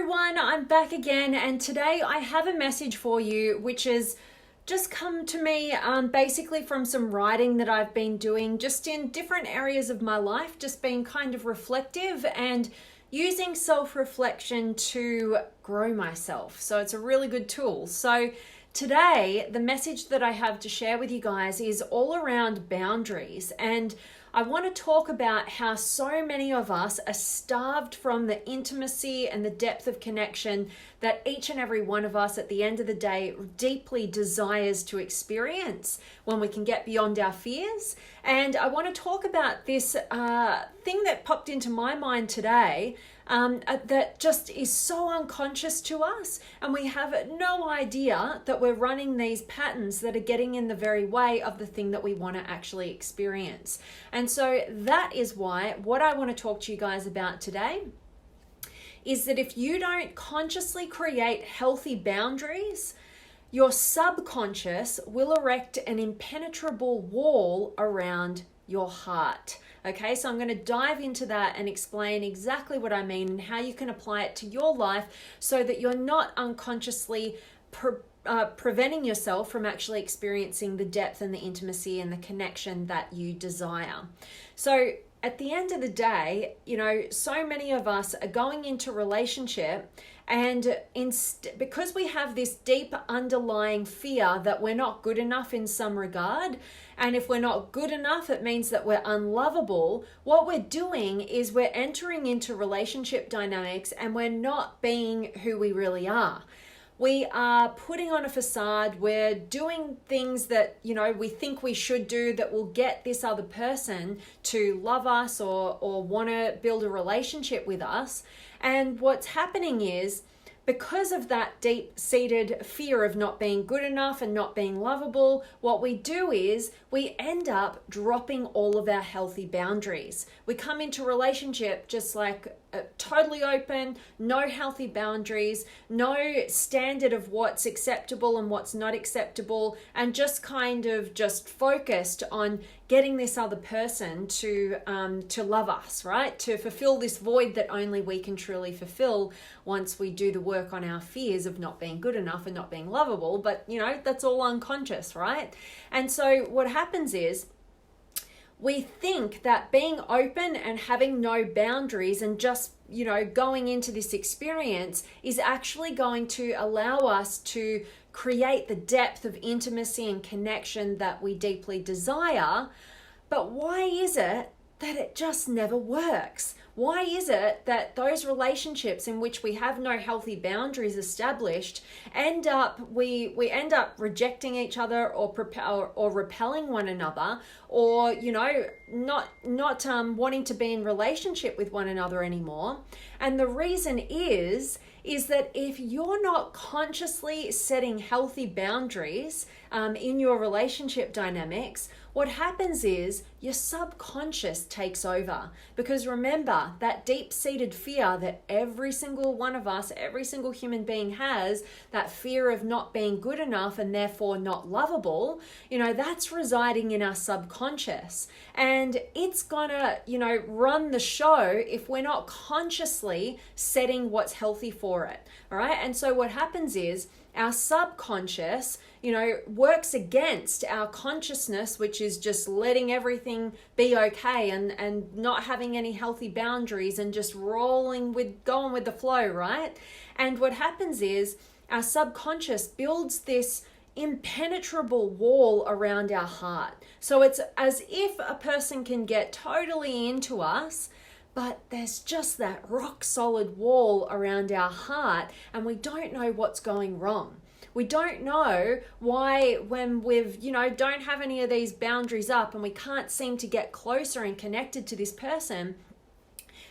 everyone, I'm back again, and today I have a message for you which has just come to me basically from some writing that I've been doing just in different areas of my life, just being kind of reflective and using self-reflection to grow myself. So it's a really good tool. So today, the message that I have to share with you guys is all around boundaries, and I want to talk about how so many of us are starved from the intimacy and the depth of connection that each and every one of us at the end of the day deeply desires to experience when we can get beyond our fears. And I want to talk about this thing that popped into my mind today that just is so unconscious to us, and we have no idea that we're running these patterns that are getting in the very way of the thing that we want to actually experience. And so that is why what I want to talk to you guys about today is that if you don't consciously create healthy boundaries, your subconscious will erect an impenetrable wall around your heart. Okay, so I'm going to dive into that and explain exactly what I mean and how you can apply it to your life so that you're not unconsciously preventing yourself from actually experiencing the depth and the intimacy and the connection that you desire. So at the end of the day, you know, so many of us are going into relationship and because we have this deep underlying fear that we're not good enough in some regard, and if we're not good enough, it means that we're unlovable. What we're doing is we're entering into relationship dynamics and we're not being who we really are. We are putting on a facade, we're doing things that, you know, we think we should do that will get this other person to love us or want to build a relationship with us. And what's happening is, because of that deep-seated fear of not being good enough and not being lovable, what we do is we end up dropping all of our healthy boundaries. We come into relationship just like totally open, no healthy boundaries, no standard of what's acceptable and what's not acceptable, and just kind of just focused on getting this other person to love us, right? To fulfill this void that only we can truly fulfill once we do the work on our fears of not being good enough and not being lovable. But, you know, that's all unconscious, right? And so what happens is, we think that being open and having no boundaries and just, you know, going into this experience is actually going to allow us to create the depth of intimacy and connection that we deeply desire. But why is it that it just never works? Why is it that those relationships in which we have no healthy boundaries established we end up rejecting each other or repelling one another, or, you know, not wanting to be in relationship with one another anymore? And the reason is that if you're not consciously setting healthy boundaries in your relationship dynamics, what happens is your subconscious takes over. Because remember, that deep-seated fear that every single one of us, every single human being has, that fear of not being good enough and therefore not lovable, you know, that's residing in our subconscious. And it's gonna, you know, run the show if we're not consciously setting what's healthy for it. All right. And so what happens is our subconscious, you know, works against our consciousness, which is just letting everything be okay and not having any healthy boundaries and just going with the flow, right? And what happens is our subconscious builds this impenetrable wall around our heart. So it's as if a person can get totally into us, but there's just that rock solid wall around our heart, and we don't know what's going wrong. We don't know why, when we've, you know, don't have any of these boundaries up and we can't seem to get closer and connected to this person.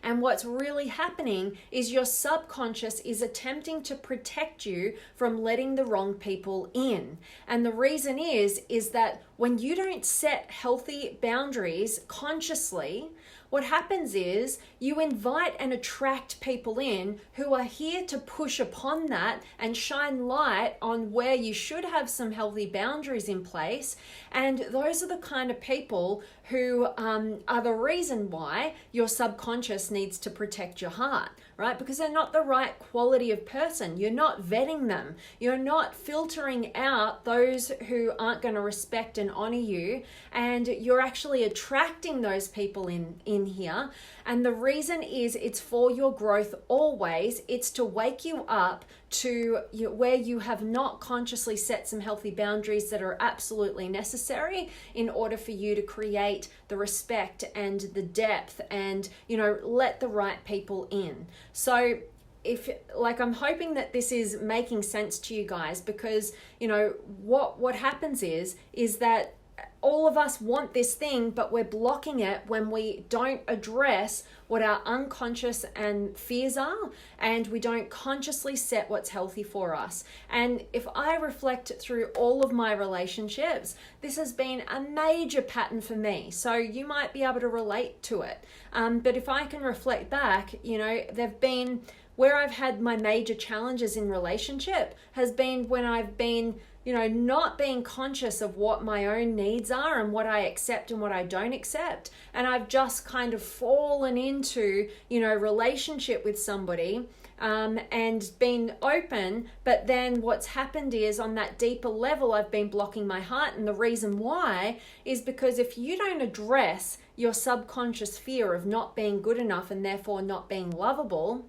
And what's really happening is your subconscious is attempting to protect you from letting the wrong people in. And the reason is that when you don't set healthy boundaries consciously, what happens is you invite and attract people in who are here to push upon that and shine light on where you should have some healthy boundaries in place. And those are the kind of people who are the reason why your subconscious needs to protect your heart, right? Because they're not the right quality of person. You're not vetting them. You're not filtering out those who aren't going to respect and honor you. And you're actually attracting those people in here. And the reason is it's for your growth always. It's to wake you up to where you have not consciously set some healthy boundaries that are absolutely necessary in order for you to create the respect and the depth and, let the right people in. So I'm hoping that this is making sense to you guys, because, what happens is that all of us want this thing, but we're blocking it when we don't address what our unconscious and fears are, and we don't consciously set what's healthy for us. And if I reflect through all of my relationships, this has been a major pattern for me. So you might be able to relate to it. But if I can reflect back, they've been where I've had my major challenges in relationship has been when I've been not being conscious of what my own needs are and what I accept and what I don't accept. And I've just kind of fallen into, relationship with somebody and been open. But then what's happened is on that deeper level, I've been blocking my heart. And the reason why is because if you don't address your subconscious fear of not being good enough and therefore not being lovable,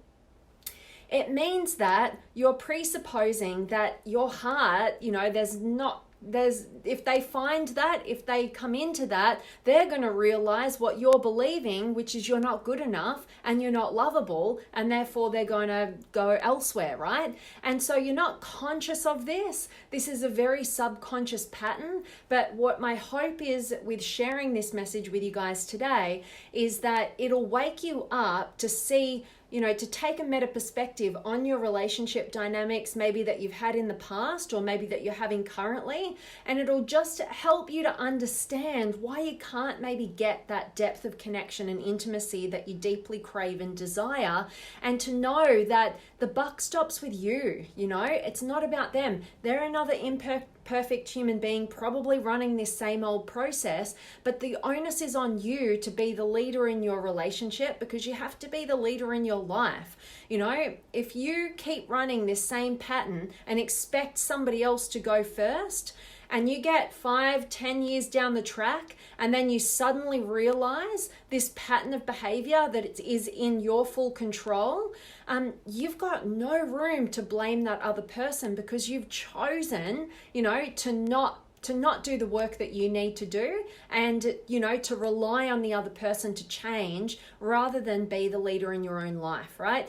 it means that you're presupposing that your heart, if they find that, if they come into that, they're going to realize what you're believing, which is you're not good enough and you're not lovable, and therefore they're going to go elsewhere, right? And so you're not conscious of this. This is a very subconscious pattern. But what my hope is with sharing this message with you guys today is that it'll wake you up to see, to take a meta perspective on your relationship dynamics, maybe that you've had in the past or maybe that you're having currently. And it'll just help you to understand why you can't maybe get that depth of connection and intimacy that you deeply crave and desire. And to know that the buck stops with you, it's not about them. They're another imperfect human being probably running this same old process, but the onus is on you to be the leader in your relationship, because you have to be the leader in your life. If you keep running this same pattern and expect somebody else to go first, and you get 5-10 years down the track, and then you suddenly realize this pattern of behavior that it is in your full control, you've got no room to blame that other person, because you've chosen, to not do the work that you need to do, and, to rely on the other person to change rather than be the leader in your own life, right?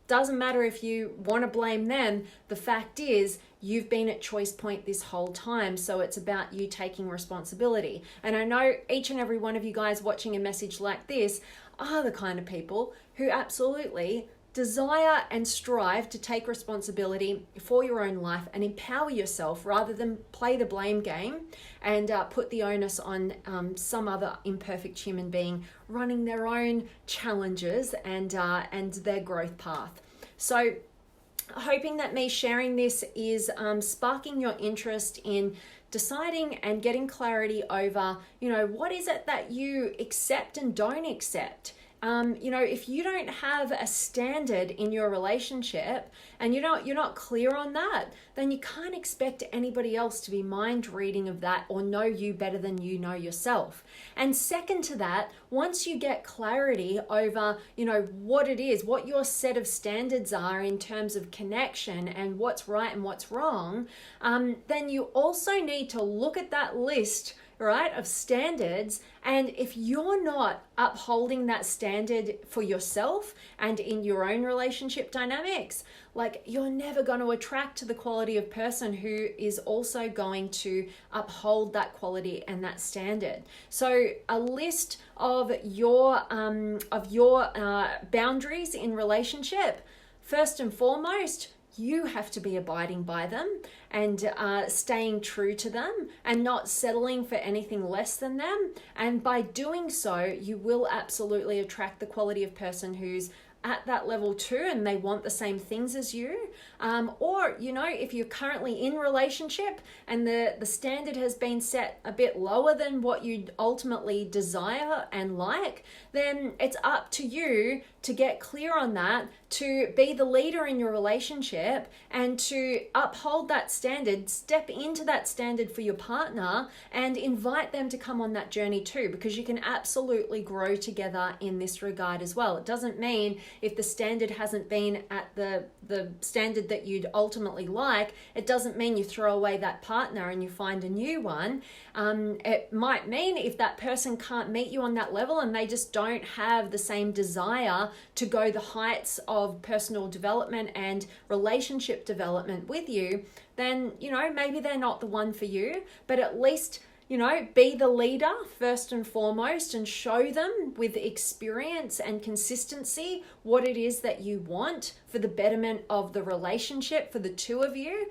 Doesn't matter if you want to blame them. The fact is, you've been at choice point this whole time. So it's about you taking responsibility. And I know each and every one of you guys watching a message like this are the kind of people who absolutely desire and strive to take responsibility for your own life and empower yourself rather than play the blame game and put the onus on some other imperfect human being running their own challenges and their growth path. So hoping that me sharing this is sparking your interest in deciding and getting clarity over, what is it that you accept and don't accept. If you don't have a standard in your relationship and you're not clear on that, then you can't expect anybody else to be mind reading of that or know you better than you know yourself. And second to that, once you get clarity over, what it is, what your set of standards are in terms of connection and what's right and what's wrong, then you also need to look at that list, right, of standards. And if you're not upholding that standard for yourself and in your own relationship dynamics, you're never going to attract the quality of person who is also going to uphold that quality and that standard. So a list of your boundaries in relationship. First and foremost, you have to be abiding by them and staying true to them and not settling for anything less than them. And by doing so, you will absolutely attract the quality of person who's at that level too, and they want the same things as you. Or, if you're currently in relationship and the standard has been set a bit lower than what you ultimately desire and like, then it's up to you to get clear on that, to be the leader in your relationship and to uphold that standard, step into that standard for your partner and invite them to come on that journey too, because you can absolutely grow together in this regard as well. It doesn't mean if the standard hasn't been at the standard that you'd ultimately like, it doesn't mean you throw away that partner and you find a new one. It might mean if that person can't meet you on that level and they just don't have the same desire to go the heights of personal development and relationship development with you, then, maybe they're not the one for you, but at least, be the leader first and foremost and show them with experience and consistency what it is that you want for the betterment of the relationship for the two of you.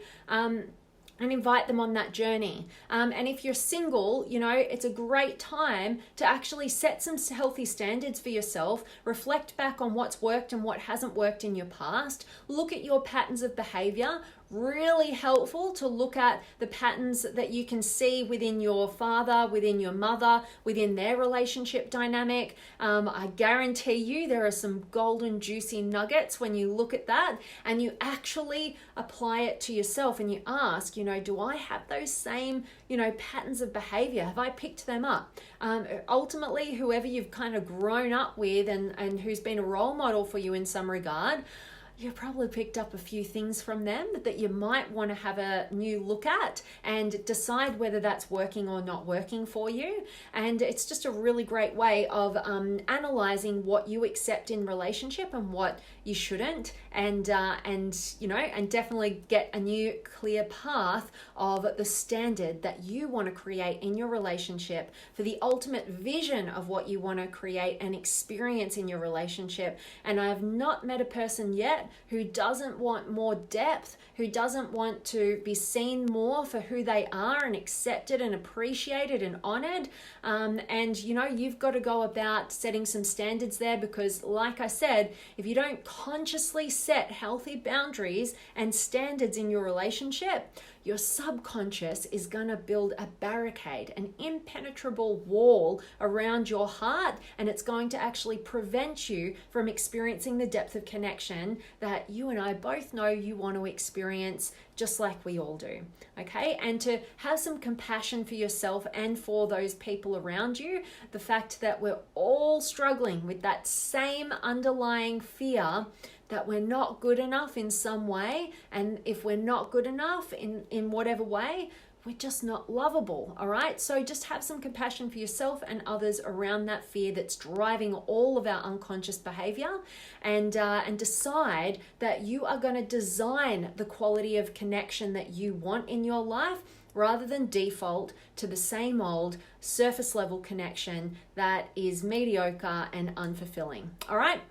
And invite them on that journey. And if you're single, it's a great time to actually set some healthy standards for yourself, reflect back on what's worked and what hasn't worked in your past, look at your patterns of behavior. Really helpful to look at the patterns that you can see within your father, within your mother, within their relationship dynamic. I guarantee you there are some golden juicy nuggets when you look at that and you actually apply it to yourself and you ask, do I have those same, patterns of behavior? Have I picked them up? Ultimately, whoever you've kind of grown up with and who's been a role model for you in some regard, you've probably picked up a few things from them that you might want to have a new look at and decide whether that's working or not working for you. And it's just a really great way of analyzing what you accept in relationship and what you shouldn't, and definitely get a new clear path of the standard that you want to create in your relationship for the ultimate vision of what you want to create and experience in your relationship. And I have not met a person yet who doesn't want more depth, who doesn't want to be seen more for who they are and accepted and appreciated and honored. You've got to go about setting some standards there, because like I said, if you don't consciously set healthy boundaries and standards in your relationship, your subconscious is going to build a barricade, an impenetrable wall around your heart, and it's going to actually prevent you from experiencing the depth of connection that you and I both know you want to experience, just like we all do. Okay? And to have some compassion for yourself and for those people around you, the fact that we're all struggling with that same underlying fear that we're not good enough in some way, and if we're not good enough in whatever way, we're just not lovable. All right, so just have some compassion for yourself and others around that fear that's driving all of our unconscious behavior, and decide that you are going to design the quality of connection that you want in your life, rather than default to the same old surface level connection that is mediocre and unfulfilling. All right,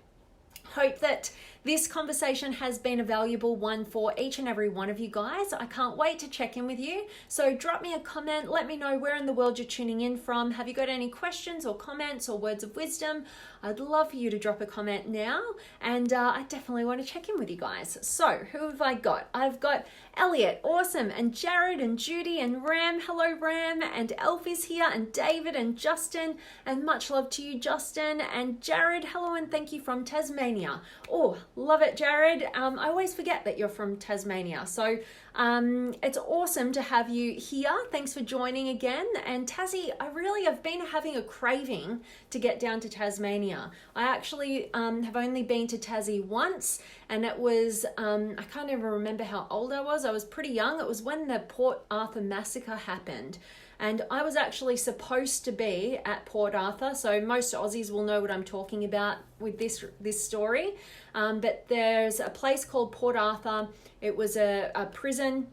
hope that this conversation has been a valuable one for each and every one of you guys. I can't wait to check in with you. So drop me a comment. Let me know where in the world you're tuning in from. Have you got any questions or comments or words of wisdom? I'd love for you to drop a comment now. And I definitely want to check in with you guys. So who have I got? I've got Elliot, awesome, and Jared and Judy and Ram. Hello, Ram. And Elf is here, and David and Justin. And much love to you, Justin. And Jared, hello and thank you from Tasmania. Oh, love it, Jared. I always forget that you're from Tasmania. So it's awesome to have you here. Thanks for joining again. And Tassie, I've been having a craving to get down to Tasmania. I actually have only been to Tassie once, and it was, I can't even remember how old I was. I was pretty young. It was when the Port Arthur massacre happened. And I was actually supposed to be at Port Arthur, so most Aussies will know what I'm talking about with this story. But there's a place called Port Arthur. It was a prison,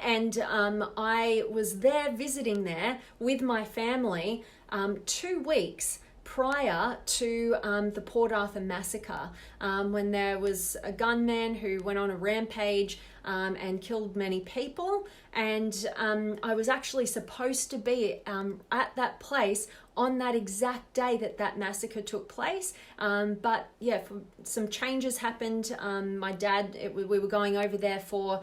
and I was there visiting there with my family 2 weeks prior to the Port Arthur massacre, when there was a gunman who went on a rampage and killed many people. And I was actually supposed to be at that place on that exact day that that massacre took place. But yeah, some changes happened. My dad, we were going over there for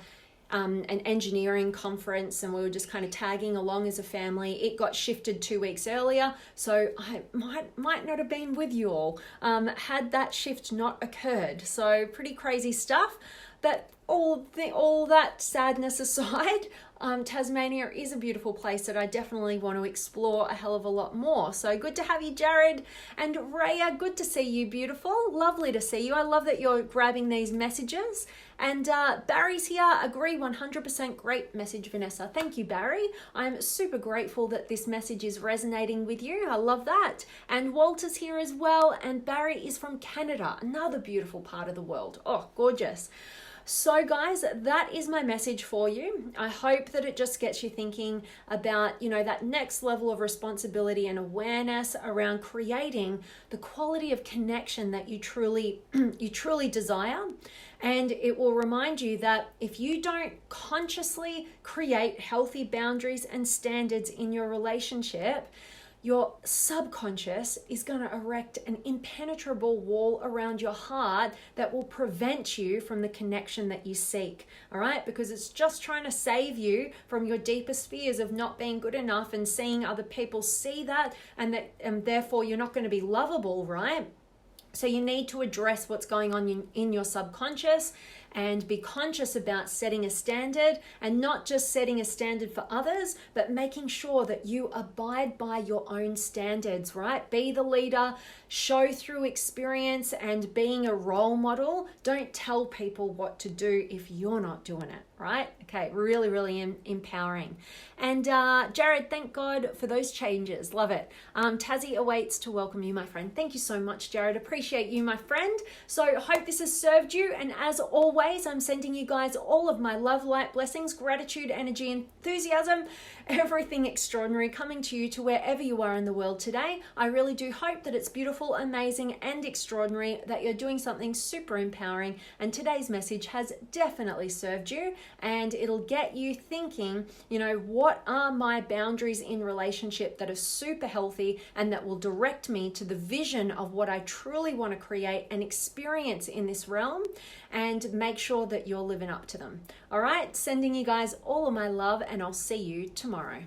an engineering conference, and we were just kind of tagging along as a family. It got shifted 2 weeks earlier, so I might not have been with you all had that shift not occurred. So pretty crazy stuff. But all that sadness aside, Tasmania is a beautiful place that I definitely want to explore a hell of a lot more. So good to have you, Jared. And Raya, good to see you, beautiful. Lovely to see you. I love that you're grabbing these messages. And Barry's here. Agree 100%. Great message, Vanessa. Thank you, Barry. I'm super grateful that this message is resonating with you. I love that. And Walter's here as well. And Barry is from Canada, another beautiful part of the world. Oh, gorgeous. So guys, that is my message for you. I hope that it just gets you thinking about, that next level of responsibility and awareness around creating the quality of connection that you truly desire. And it will remind you that if you don't consciously create healthy boundaries and standards in your relationship, your subconscious is going to erect an impenetrable wall around your heart that will prevent you from the connection that you seek. All right? Because it's just trying to save you from your deepest fears of not being good enough and seeing other people see that, and therefore you're not going to be lovable, right? So you need to address what's going on in your subconscious and be conscious about setting a standard, and not just setting a standard for others, but making sure that you abide by your own standards, right? Be the leader, show through experience, and being a role model. Don't tell people what to do if you're not doing it, right? Okay, really, really empowering. And Jared, thank God for those changes. Love it. Tassie awaits to welcome you, my friend. Thank you so much, Jared. Appreciate you, my friend. So hope this has served you. And as always, I'm sending you guys all of my love, light, blessings, gratitude, energy, enthusiasm, everything extraordinary coming to you to wherever you are in the world today. I really do hope that it's beautiful, amazing, and extraordinary, that you're doing something super empowering. And today's message has definitely served you, and it'll get you thinking, what are my boundaries in relationship that are super healthy and that will direct me to the vision of what I truly want to create and experience in this realm, and make sure that you're living up to them. All right, sending you guys all of my love, and I'll see you tomorrow.